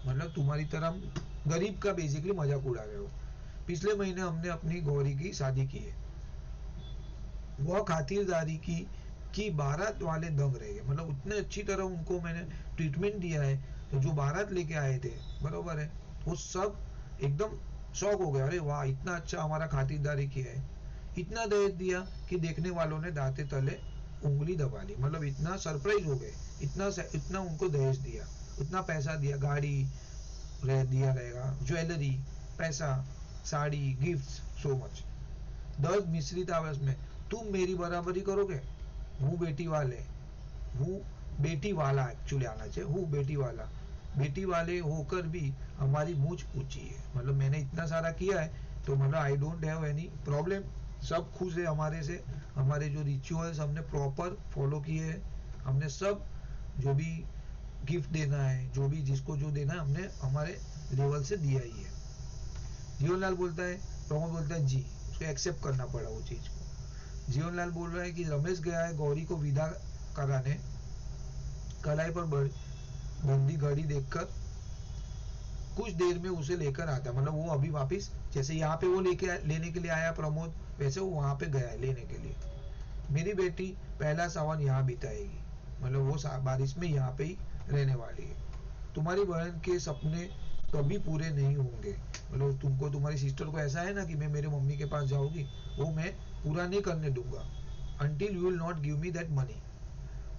मतलब तुम्हारी तरह गरीब का बेसिकली मजाक उड़ा रहे हो। पिछले महीने हमने अपनी गौरी की शादी की है, वह खातिरदारी की बारात वाले दंग रह गए, मतलब उतने अच्छी तरह उनको मैंने ट्रीटमेंट दिया है, तो जो बारात लेके आए थे, बरोबर है, वो सब एकदम शौक हो गया, अरे वाह इतना अच्छा हमारा खातिरदारी किया है, इतना दहेज दिया कि देखने वालों ने दांते तले उंगली दबा ली, मतलब इतना सरप्राइज हो गए, इतना उनको दहेज दिया, इतना पैसा दिया, गाड़ी दिया रहेगा, ज्वेलरी, पैसा, साड़ी, गिफ्ट, सो मच। दर्द मिश्रित आवाज में, तुम मेरी बराबरी करोगे, हूँ बेटी वाले, हूँ बेटी वाला, एक्चुअली आना चाहिए, हूँ बेटी वाला, बेटी वाले होकर भी हमारी मूंछ ऊंची है, मतलब मैंने इतना सारा किया है तो मतलब I don't have any problem, सब खुश है हमारे से, हमारे जो रिचुअल्स हमने प्रॉपर फॉलो किए हैं, हमने सब जो भी गिफ्ट देना है, जो भी जिसको जो देना है हमने हमारे लेवल से दिया ही है। जीवनलाल बोलता है, प्रमोद बोलता है जी, उसको एक्सेप्ट करना पड़ा वो चीज को। जीवनलाल बोल रहा है कि रमेश गया है गौरी को विदा कराने, कलाई पर बंदी घड़ी देखकर कुछ देर में उसे लेकर आता, मतलब वो अभी वापिस जैसे यहाँ पे वो लेने के लिए आया प्रमोद, वैसे वो वहां पे गया है लेने के लिए। मेरी बेटी पहला सावन यहाँ बिताएगी, मतलब वो बारिश में यहाँ पे ही रहने वाली है। तुम्हारी बहन के सपने कभी पूरे नहीं होंगे, मतलब तुमको तुम्हारी सिस्टर को ऐसा है ना कि मैं मेरे मम्मी के पास जाऊंगी, वो मैं पूरा नहीं करने दूंगा until you will not give me that money।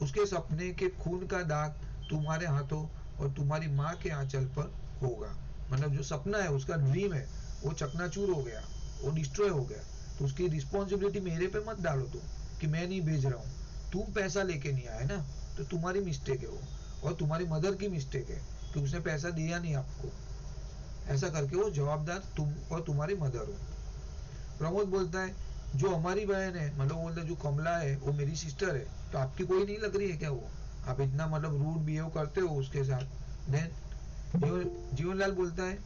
उसके सपने के खून का दाग तुम्हारे हाथों और तुम्हारी माँ के आंचल पर होगा, मतलब जो सपना है उसका ड्रीम है वो चकनाचूर हो गया, वो डिस्ट्रॉय हो गया, तो उसकी रिस्पॉन्सिबिलिटी मेरे पे मत डालो तुम कि मैं नहीं भेज रहा हूँ, तुम पैसा लेके नहीं आए ना, तो तुम्हारी मिस्टेक है वो, और तुम्हारी मदर की मिस्टेक है कि उसने पैसा दिया नहीं आपको, ऐसा करके वो जवाबदार तुम और तुम्हारी मदर हो। प्रमोद बोलता है जो हमारी बहन है, मतलब बोलता है जो कमला है वो मेरी सिस्टर है, तो आपकी कोई नहीं लग रही है क्या, वो आप इतना मतलब रूड बिहेव करते हो उसके साथ। देन जीवनलाल बोलता है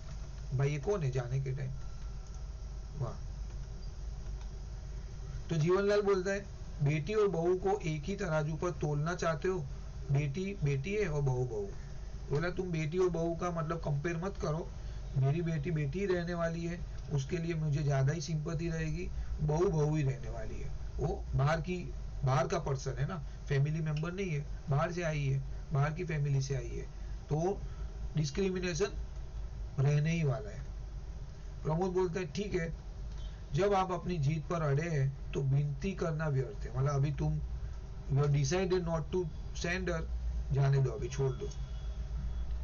भाई ये कौन है जाने के टाइम, वाह। तो जीवनलाल बोलता है बेटी और बहू को एक ही तराजू पर तोलना चाहते हो, बेटी बेटी है और बहू बहू। बोला तुम बेटी और बहू का मतलब कंपेयर मत करो, मेरी बेटी बेटी ही रहने वाली है, उसके लिए मुझे ज्यादा ही सिंपैथी रहेगी, बहू बहू ही रहने वाली है, वो बाहर का पर्सन है ना, फैमिली मेंबर नहीं है, बाहर से आई है, बाहर की फैमिली से आई है, तो डिस्क्रिमिनेशन रहने ही वाला है। प्रमोद बोलता है ठीक है, जब आप अपनी जीत पर अड़े हैं तो विनती करना व्यर्थ है, मतलब अभी तुम you have decided not to send her, जाने दो, अभी छोड़ दो।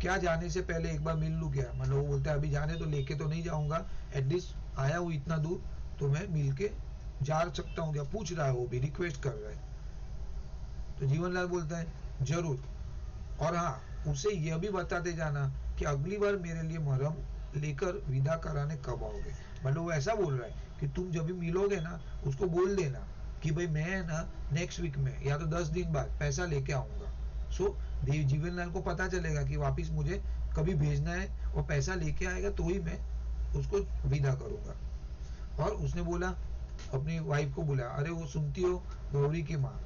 क्या जाने से पहले एक बार मिल लूं क्या, मतलब वो बोलता है अभी जाने तो लेके तो नहीं जाऊंगा, एटलीस्ट आया हूँ इतना दूर तो मैं मिल के जा सकता हूँ क्या, पूछ रहा है, वो भी रिक्वेस्ट कर रहा है। तो जीवनलाल बोलता है जरूर, और हाँ उसे यह भी बताते जाना कि अगली बार मेरे लिए मरहम लेकर विदा कराने कब आओगे, मतलब वो ऐसा बोल रहा है कि कि तुम जब भी मिलोगे ना उसको बोल देना कि भाई मैं ना नेक्स्ट वीक में या तो 10 दिन बाद पैसा लेके आऊंगा। सो जीवनलाल को पता चलेगा कि वापिस मुझे कभी भेजना है, और पैसा लेके आएगा तो ही मैं उसको विदा करूंगा। और उसने बोला अपनी वाइफ को बोला, अरे वो सुनती हो गौरी की माँ,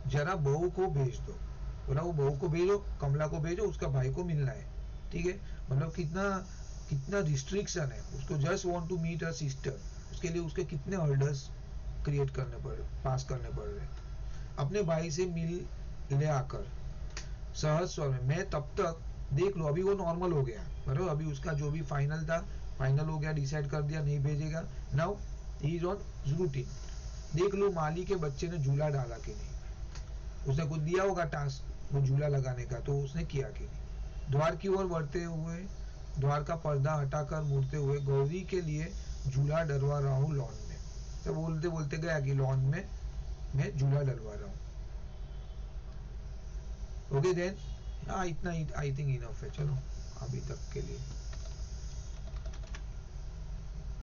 जरा बहू को भेज दो। बोला वो बहू को भेजो, कमला को भेजो, उसका भाई को मिलना है। ठीक है, मतलब कितना कितना रिस्ट्रिक्शन है, उसको just want to meet her sister, उसके लिए उसके कितने ऑर्डर्स क्रिएट करने पड़ रहे, पास करने पड़ रहे। अपने भाई से मिल ले आकर सहज स्वर में, मैं तब तक देख लो, अभी वो नॉर्मल हो गया बराबर, अभी उसका जो भी फाइनल था फाइनल हो गया, डिसाइड कर दिया नहीं भेजेगा। Now he is on routine. देख लो माली के बच्चे ने झूला डाला कि नहीं, उसने कुछ दिया होगा टास्क वो झूला लगाने का, तो उसने किया कि नहीं। द्वार की ओर बढ़ते हुए, द्वार का पर्दा हटाकर मुड़ते हुए, गौरी के लिए झूला डलवा रहा हूँ लॉन में। तो बोलते बोलते गया कि लॉन में मैं झूला डलवा रहा हूँ। ओके देन, इतना आई थिंक इनफ है, चलो अभी तक के लिए।